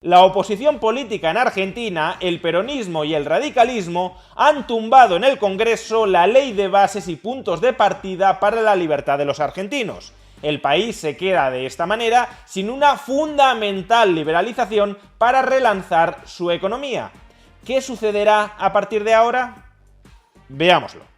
La oposición política en Argentina, el peronismo y el radicalismo, han tumbado en el Congreso la ley de bases y puntos de partida para la libertad de los argentinos. El país se queda de esta manera sin una fundamental liberalización para relanzar su economía. ¿Qué sucederá a partir de ahora? Veámoslo.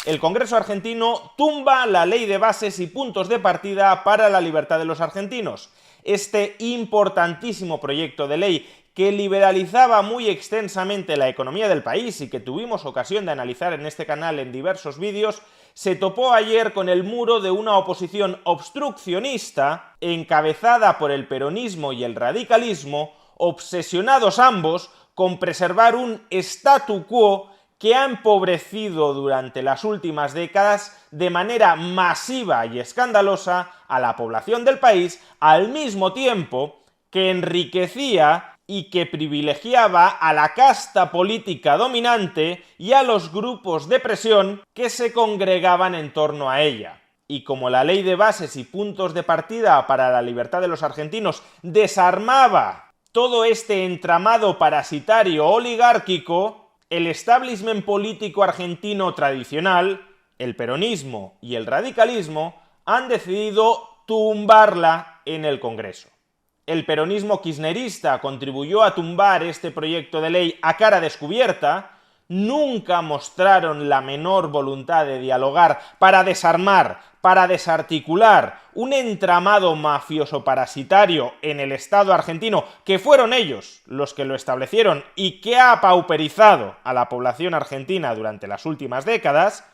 El Congreso argentino tumba la ley de bases y puntos de partida para la libertad de los argentinos. Este importantísimo proyecto de ley que liberalizaba muy extensamente la economía del país y que tuvimos ocasión de analizar en este canal en diversos vídeos, se topó ayer con el muro de una oposición obstruccionista encabezada por el peronismo y el radicalismo, obsesionados ambos con preservar un statu quo que ha empobrecido durante las últimas décadas de manera masiva y escandalosa a la población del país, al mismo tiempo que enriquecía y que privilegiaba a la casta política dominante y a los grupos de presión que se congregaban en torno a ella. Y como la ley de bases y puntos de partida para la libertad de los argentinos desarmaba todo este entramado parasitario oligárquico, el establishment político argentino tradicional, el peronismo y el radicalismo, han decidido tumbarla en el Congreso. El peronismo kirchnerista contribuyó a tumbar este proyecto de ley a cara descubierta, nunca mostraron la menor voluntad de dialogar para desarmar, para desarticular un entramado mafioso parasitario en el Estado argentino, que fueron ellos los que lo establecieron y que ha pauperizado a la población argentina durante las últimas décadas,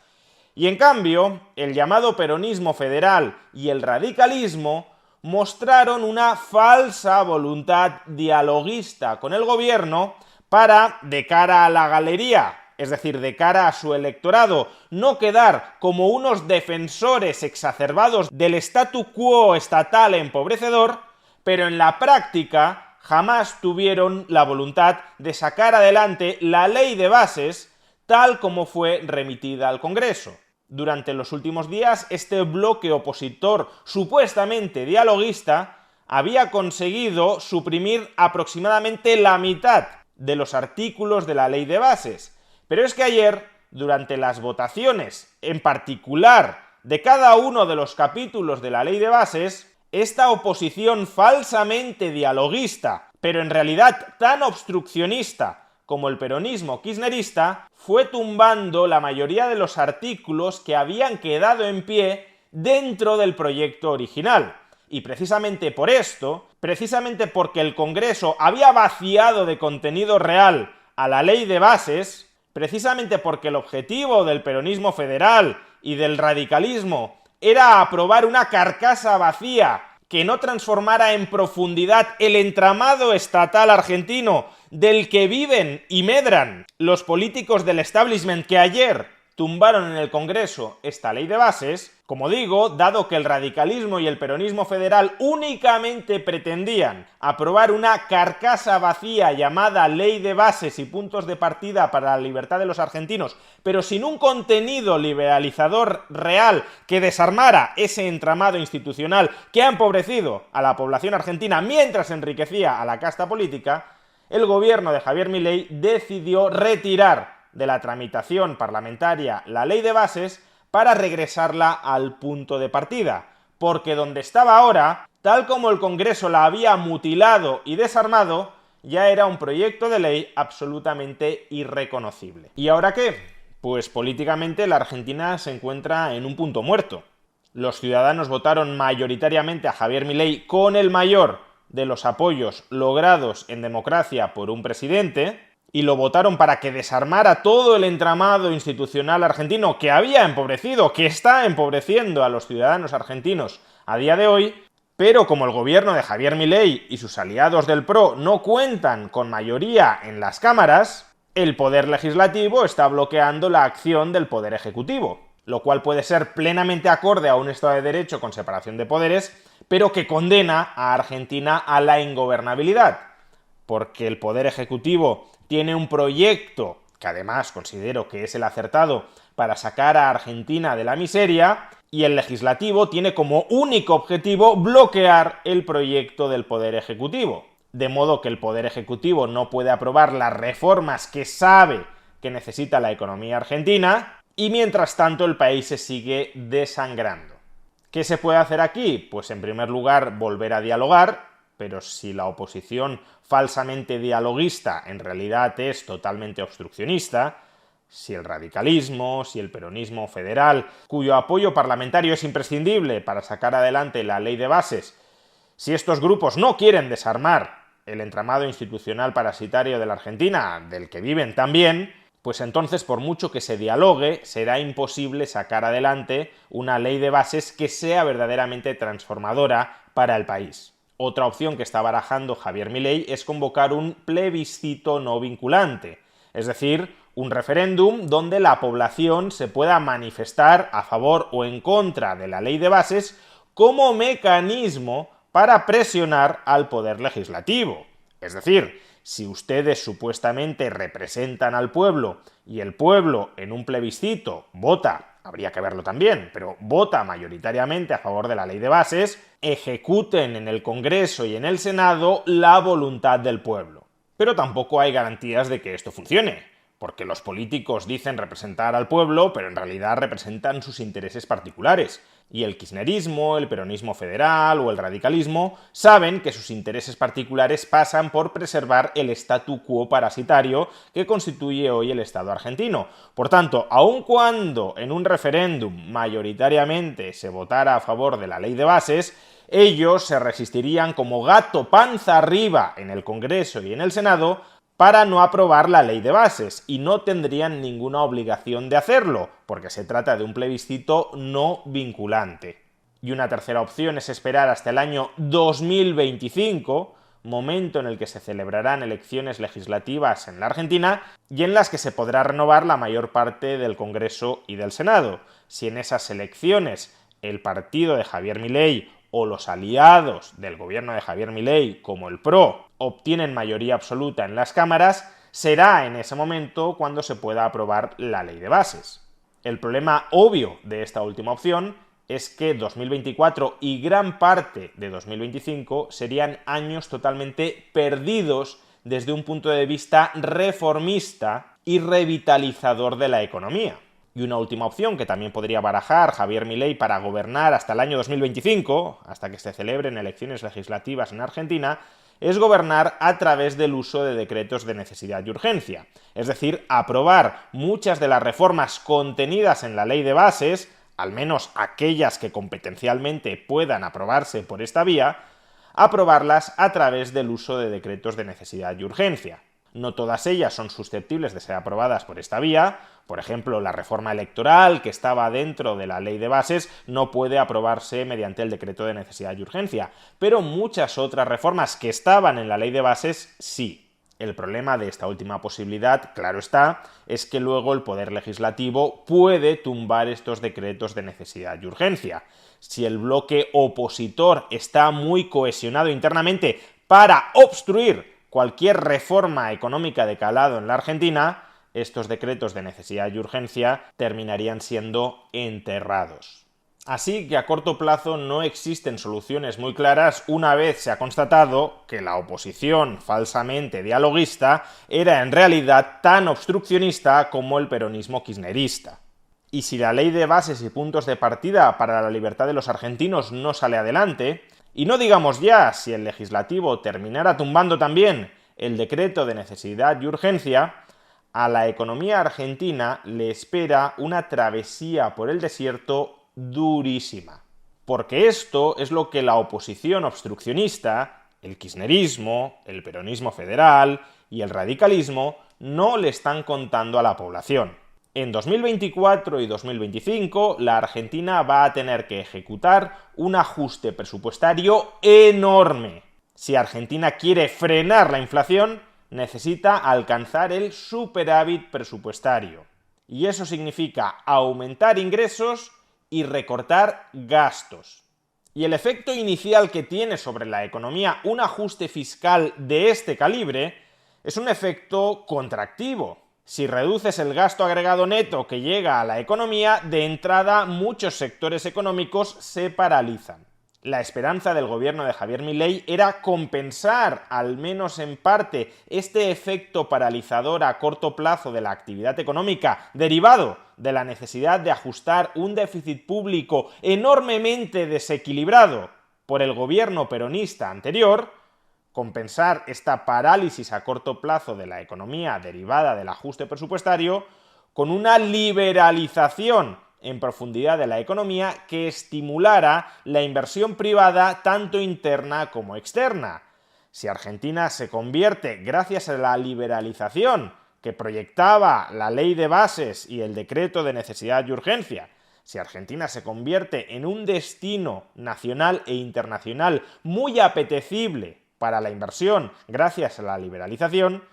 y en cambio, el llamado peronismo federal y el radicalismo mostraron una falsa voluntad dialoguista con el gobierno para, de cara a la galería, es decir, de cara a su electorado, no quedar como unos defensores exacerbados del statu quo estatal empobrecedor, pero en la práctica jamás tuvieron la voluntad de sacar adelante la ley de bases tal como fue remitida al Congreso. Durante los últimos días, este bloque opositor supuestamente dialoguista había conseguido suprimir aproximadamente la mitad de los artículos de la ley de bases. Pero es que ayer, durante las votaciones, en particular de cada uno de los capítulos de la ley de bases, esta oposición falsamente dialoguista, pero en realidad tan obstruccionista como el peronismo kirchnerista, fue tumbando la mayoría de los artículos que habían quedado en pie dentro del proyecto original. Y precisamente por esto, precisamente porque el Congreso había vaciado de contenido real a la ley de bases, precisamente porque el objetivo del peronismo federal y del radicalismo era aprobar una carcasa vacía que no transformara en profundidad el entramado estatal argentino del que viven y medran los políticos del establishment que ayer tumbaron en el Congreso esta ley de bases, como digo, dado que el radicalismo y el peronismo federal únicamente pretendían aprobar una carcasa vacía llamada ley de bases y puntos de partida para la libertad de los argentinos, pero sin un contenido liberalizador real que desarmara ese entramado institucional que ha empobrecido a la población argentina mientras enriquecía a la casta política, el gobierno de Javier Milei decidió retirar de la tramitación parlamentaria la ley de bases para regresarla al punto de partida, porque donde estaba ahora, tal como el Congreso la había mutilado y desarmado, ya era un proyecto de ley absolutamente irreconocible. ¿Y ahora qué? Pues políticamente la Argentina se encuentra en un punto muerto. Los ciudadanos votaron mayoritariamente a Javier Milei con el mayor de los apoyos logrados en democracia por un presidente, y lo votaron para que desarmara todo el entramado institucional argentino que había empobrecido, que está empobreciendo a los ciudadanos argentinos a día de hoy, pero como el gobierno de Javier Milei y sus aliados del PRO no cuentan con mayoría en las cámaras, el poder legislativo está bloqueando la acción del poder ejecutivo, lo cual puede ser plenamente acorde a un Estado de Derecho con separación de poderes, pero que condena a Argentina a la ingobernabilidad, porque el poder ejecutivo tiene un proyecto, que además considero que es el acertado, para sacar a Argentina de la miseria, Y el legislativo tiene como único objetivo bloquear el proyecto del Poder Ejecutivo. De modo que el Poder Ejecutivo no puede aprobar las reformas que sabe que necesita la economía argentina, y mientras tanto el país se sigue desangrando. ¿Qué se puede hacer aquí? Pues en primer lugar volver a dialogar, pero si la oposición falsamente dialoguista en realidad es totalmente obstruccionista, si el radicalismo, si el peronismo federal, cuyo apoyo parlamentario es imprescindible para sacar adelante la ley de bases, si estos grupos no quieren desarmar el entramado institucional parasitario de la Argentina, del que viven también, pues entonces, por mucho que se dialogue, será imposible sacar adelante una ley de bases que sea verdaderamente transformadora para el país. Otra opción que está barajando Javier Milei es convocar un plebiscito no vinculante, es decir, un referéndum donde la población se pueda manifestar a favor o en contra de la ley de bases como mecanismo para presionar al poder legislativo. Es decir, si ustedes supuestamente representan al pueblo y el pueblo en un plebiscito vota, habría que verlo también, pero vota mayoritariamente a favor de la ley de bases, ejecuten en el Congreso y en el Senado la voluntad del pueblo. Pero tampoco hay garantías de que esto funcione, porque los políticos dicen representar al pueblo, pero en realidad representan sus intereses particulares. Y el kirchnerismo, el peronismo federal o el radicalismo saben que sus intereses particulares pasan por preservar el statu quo parasitario que constituye hoy el Estado argentino. Por tanto, aun cuando en un referéndum mayoritariamente se votara a favor de la ley de bases, ellos se resistirían como gato panza arriba en el Congreso y en el Senado para no aprobar la ley de bases, y no tendrían ninguna obligación de hacerlo, porque se trata de un plebiscito no vinculante. Y una tercera opción es esperar hasta el año 2025, momento en el que se celebrarán elecciones legislativas en la Argentina y en las que se podrá renovar la mayor parte del Congreso y del Senado. Si en esas elecciones el partido de Javier Milei o los aliados del gobierno de Javier Milei, como el PRO, obtienen mayoría absoluta en las cámaras, será en ese momento cuando se pueda aprobar la ley de bases. El problema obvio de esta última opción es que 2024 y gran parte de 2025 serían años totalmente perdidos desde un punto de vista reformista y revitalizador de la economía. Y una última opción que también podría barajar Javier Milei para gobernar hasta el año 2025, hasta que se celebren elecciones legislativas en Argentina, es gobernar a través del uso de decretos de necesidad y urgencia. Es decir, aprobar muchas de las reformas contenidas en la ley de bases, al menos aquellas que competencialmente puedan aprobarse por esta vía, aprobarlas a través del uso de decretos de necesidad y urgencia. No todas ellas son susceptibles de ser aprobadas por esta vía. Por ejemplo, la reforma electoral, que estaba dentro de la ley de bases, no puede aprobarse mediante el decreto de necesidad y urgencia. Pero muchas otras reformas que estaban en la ley de bases, sí. El problema de esta última posibilidad, claro está, es que luego el Poder Legislativo puede tumbar estos decretos de necesidad y urgencia. Si el bloque opositor está muy cohesionado internamente para obstruir cualquier reforma económica de calado en la Argentina, estos decretos de necesidad y urgencia terminarían siendo enterrados. Así que a corto plazo no existen soluciones muy claras una vez se ha constatado que la oposición falsamente dialoguista era en realidad tan obstruccionista como el peronismo kirchnerista. Y si la ley de bases y puntos de partida para la libertad de los argentinos no sale adelante, y no digamos ya si el legislativo terminara tumbando también el decreto de necesidad y urgencia, a la economía argentina le espera una travesía por el desierto durísima. Porque esto es lo que la oposición obstruccionista, el kirchnerismo, el peronismo federal y el radicalismo no le están contando a la población. En 2024 y 2025 la Argentina va a tener que ejecutar un ajuste presupuestario enorme. Si Argentina quiere frenar la inflación, necesita alcanzar el superávit presupuestario. Y eso significa aumentar ingresos y recortar gastos. Y el efecto inicial que tiene sobre la economía un ajuste fiscal de este calibre es un efecto contractivo. Si reduces el gasto agregado neto que llega a la economía, de entrada muchos sectores económicos se paralizan. La esperanza del gobierno de Javier Milei era compensar, al menos en parte, este efecto paralizador a corto plazo de la actividad económica, derivado de la necesidad de ajustar un déficit público enormemente desequilibrado por el gobierno peronista anterior. Compensar esta parálisis a corto plazo de la economía derivada del ajuste presupuestario con una liberalización en profundidad de la economía que estimulara la inversión privada tanto interna como externa. Si Argentina se convierte, gracias a la liberalización que proyectaba la ley de bases y el decreto de necesidad y urgencia, si Argentina se convierte en un destino nacional e internacional muy apetecible para la inversión gracias a la liberalización,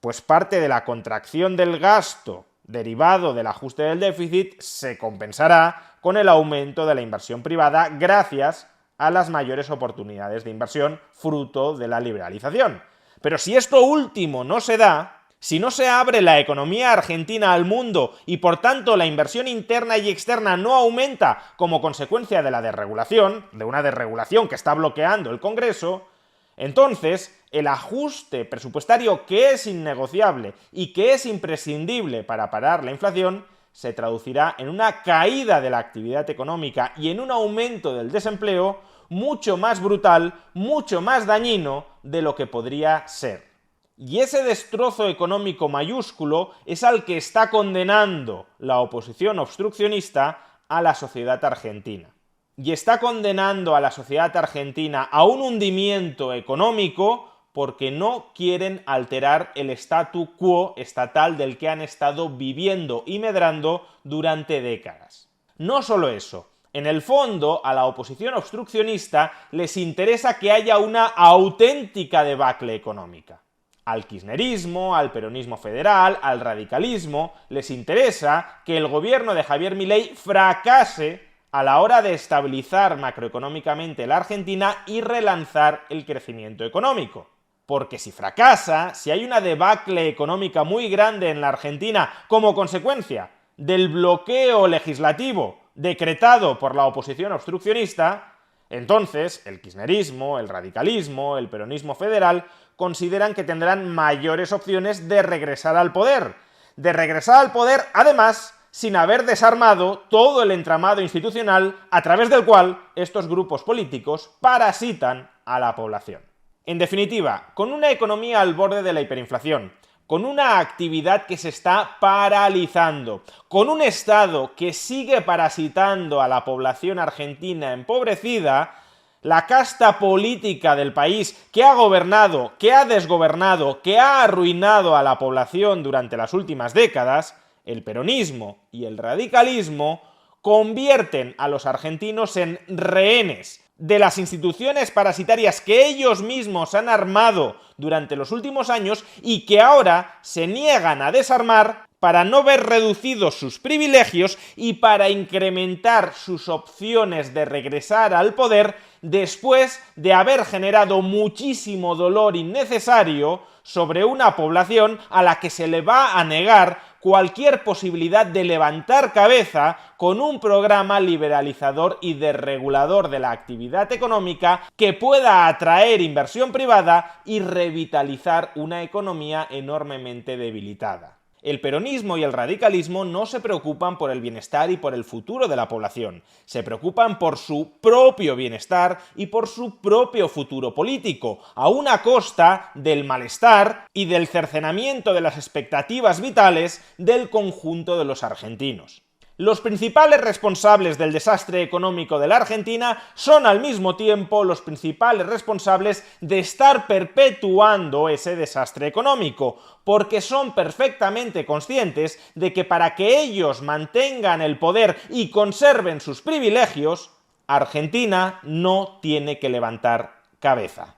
pues parte de la contracción del gasto derivado del ajuste del déficit se compensará con el aumento de la inversión privada gracias a las mayores oportunidades de inversión fruto de la liberalización. Pero si esto último no se da, si no se abre la economía argentina al mundo y por tanto la inversión interna y externa no aumenta como consecuencia de la desregulación, de una desregulación que está bloqueando el Congreso, entonces el ajuste presupuestario que es innegociable y que es imprescindible para parar la inflación se traducirá en una caída de la actividad económica y en un aumento del desempleo mucho más brutal, mucho más dañino de lo que podría ser. Y ese destrozo económico mayúsculo es al que está condenando la oposición obstruccionista a la sociedad argentina. Y está condenando a la sociedad argentina a un hundimiento económico porque no quieren alterar el statu quo estatal del que han estado viviendo y medrando durante décadas. No solo eso, en el fondo a la oposición obstruccionista les interesa que haya una auténtica debacle económica. Al kirchnerismo, al peronismo federal, al radicalismo, les interesa que el gobierno de Javier Milei fracase a la hora de estabilizar macroeconómicamente la Argentina y relanzar el crecimiento económico. Porque si fracasa, si hay una debacle económica muy grande en la Argentina como consecuencia del bloqueo legislativo decretado por la oposición obstruccionista, entonces el kirchnerismo, el radicalismo, el peronismo federal consideran que tendrán mayores opciones de regresar al poder. De regresar al poder, además, sin haber desarmado todo el entramado institucional a través del cual estos grupos políticos parasitan a la población. En definitiva, con una economía al borde de la hiperinflación, con una actividad que se está paralizando, con un Estado que sigue parasitando a la población argentina empobrecida, la casta política del país que ha gobernado, que ha desgobernado, que ha arruinado a la población durante las últimas décadas, el peronismo y el radicalismo, convierten a los argentinos en rehenes de las instituciones parasitarias que ellos mismos han armado durante los últimos años y que ahora se niegan a desarmar para no ver reducidos sus privilegios y para incrementar sus opciones de regresar al poder después de haber generado muchísimo dolor innecesario sobre una población a la que se le va a negar cualquier posibilidad de levantar cabeza con un programa liberalizador y desregulador de la actividad económica que pueda atraer inversión privada y revitalizar una economía enormemente debilitada. El peronismo y el radicalismo no se preocupan por el bienestar y por el futuro de la población, se preocupan por su propio bienestar y por su propio futuro político, a una costa del malestar y del cercenamiento de las expectativas vitales del conjunto de los argentinos. Los principales responsables del desastre económico de la Argentina son al mismo tiempo los principales responsables de estar perpetuando ese desastre económico, porque son perfectamente conscientes de que para que ellos mantengan el poder y conserven sus privilegios, Argentina no tiene que levantar cabeza.